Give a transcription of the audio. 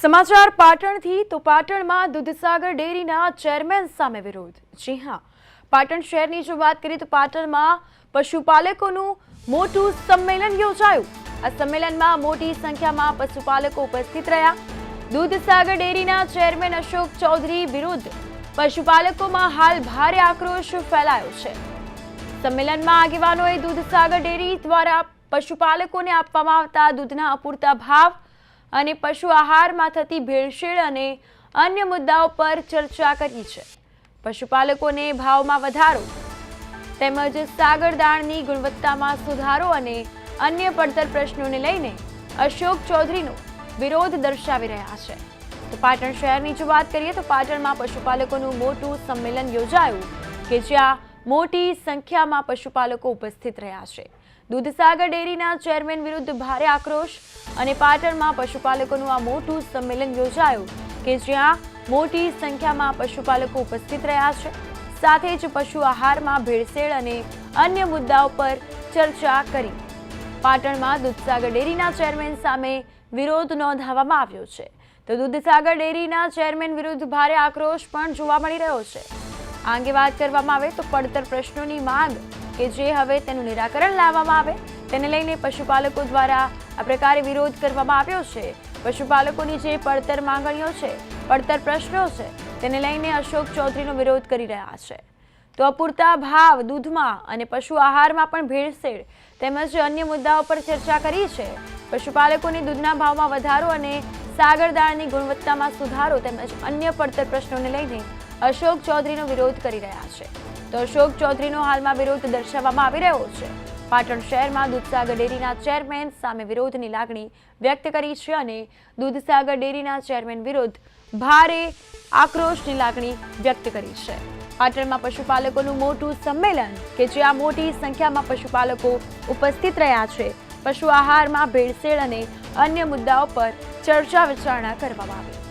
સમાચાર પાટણથી તો પાટણમાં દૂધસાગર ડેરીના ચેરમેન સામે વિરોધ। જી હા, પાટણ શહેરની જો વાત કરીએ તો પાટણમાં પશુપાલકોનું મોટું સંમેલન યોજાયું। આ સંમેલનમાં મોટી સંખ્યામાં પશુપાલકો ઉપસ્થિત રહ્યા। દૂધસાગર ડેરીના ચેરમેન અશોક ચૌધરી વિરુદ્ધ પશુપાલકોમાં હાલ ભારે આક્રોશ ફેલાયો છે। સંમેલનમાં આગેવાનોએ દૂધસાગર ડેરી દ્વારા પશુપાલકોને આપવામાં આવતા દૂધના અપૂરતા ભાવ અને પશુ આહારમાં થતી ભેળસેળ અને અન્ય મુદ્દાઓ પર ચર્ચા કરી છે। પશુપાલકોને ભાવમાં વધારો તેમજ સાગર દાણની ગુણવત્તામાં સુધારો અને અન્ય પડતર પ્રશ્નોને લઈને અશોક ચૌધરીનો વિરોધ દર્શાવી રહ્યા છે। તો પાટણ શહેરની જો વાત કરીએ તો પાટણમાં પશુપાલકોનું મોટું સંમેલન યોજાયું કે જ્યાં મોટી સંખ્યામાં પશુપાલકો ઉપસ્થિત રહ્યા છે। દૂધસાગર ડેરીના ચેરમેન વિરુદ્ધ ભારે આક્રોશ અને પાટણમાં પશુપાલકોનું આ મોટું સંમેલન યોજાયું કે જ્યાં મોટી સંખ્યામાં પશુપાલકો ઉપસ્થિત રહ્યા છે। સાથે જ પશુ આહારમાં ભેળસેળ અને અન્ય મુદ્દાઓ પર ચર્ચા કરી। પાટણમાં દૂધસાગર ડેરીના ચેરમેન સામે વિરોધ નોંધાવવામાં આવ્યો છે। તો દૂધસાગર ડેરીના ચેરમેન વિરુદ્ધ ભારે આક્રોશ પણ જોવા મળી રહ્યો છે। આ અંગે વાત કરવામાં આવે તો પડતર પ્રશ્નોની માંગ કે જે હવે તેનું નિરાકરણ લાવવામાં આવે તેને લઈને પશુપાલકો દ્વારા આ પ્રકારે વિરોધ કરવામાં આવ્યો છે। પશુપાલકોની જે પડતર માંગણીઓ છે, પડતર પ્રશ્નો છે તેને લઈને અશોક ચૌધરીનો વિરોધ કરી રહ્યા છે। તો અપૂરતા ભાવ દૂધમાં અને પશુ આહારમાં પણ ભેળસેળ તેમજ અન્ય મુદ્દાઓ પર ચર્ચા કરી છે। પશુપાલકોને દૂધના ભાવમાં વધારો અને સાગર દાળની ગુણવત્તામાં સુધારો તેમજ અન્ય પડતર પ્રશ્નોને લઈને અશોક ચૌધરીનો વિરોધ કરી રહ્યા છે। તો અશોક ચૌધરીનો હાલમાં વિરોધ દર્શાવવામાં આવી રહ્યો છે। પાટણ શહેરમાં દૂધસાગર ડેરીના ચેરમેન સામે વિરોધની લાગણી વ્યક્ત કરી છે અને દૂધસાગર ડેરીના ચેરમેન વિરુદ્ધ ભારે આક્રોશની લાગણી વ્યક્ત કરી છે। પાટણમાં પશુપાલકોનું મોટું સંમેલન કે જ્યાં મોટી સંખ્યામાં પશુપાલકો ઉપસ્થિત રહ્યા છે। પશુ આહારમાં ભેળસેળ અને અન્ય મુદ્દાઓ પર ચર્ચા વિચારણા કરવામાં આવી।